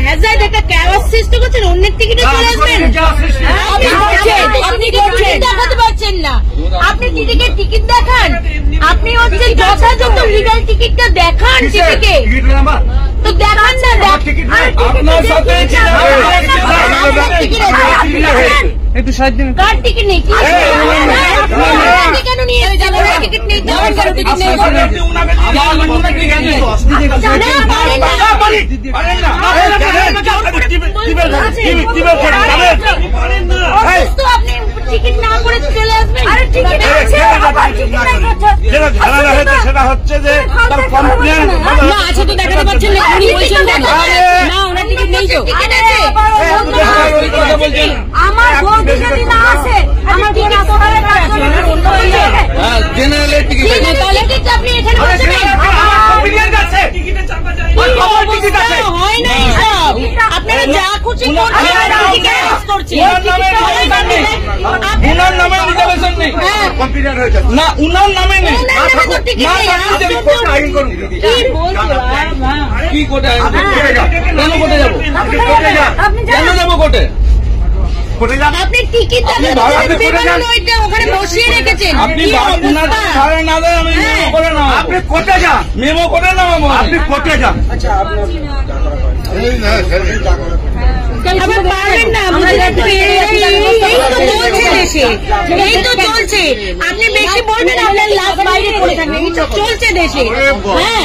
Hazard একটা chaos সৃষ্টি করছেন, অন্যের টিকিটে চলে আসবেন। আপনি টিকিট দেখাতে পারছেন না, আপনি টিকিট দেখান, আপনি হচ্ছে যথাযথ লিগাল টিকিটটা দেখান টিকিটে, তো দেখান না। আপনার সাথে একটু সাহায্য দিন। কার টিকিট নেই? কেন নিয়ে টিকিট নেই? টিকিট নেই আপনি টিকিট না করে চলে আসবেন। সেটা হচ্ছে যে না আছে তো দেখাতে পারছেন না, উনি বলছেন না ওনার টিকিট নেই। তো টিকিট আছে আমার বোন যদি না আসে, আমার বোন জেনারেলের টিকিট আপনি এখানে হয় না সব, আপনারা যা খুশি করছেন। উনার নামে রিজার্ভেশন নেই না, উনার নামে নেই। কি কোর্টে কেন কোর্টে যাবো? কেন যাবো কোর্টে? আপনি টিকিট ওখানে বসিয়ে রেখেছেন, আপনি না দেন, আমি মেমো করে নাও। আপনি কোর্টে যান, মেমো করে নাও, আপনি কোর্টে যান। পারবেন না, এই তো চলছে। আপনি বেশি বলবেন, আপনার লাশ বাইরে পড়ে থাকবে, চলছে দেশে। হ্যাঁ,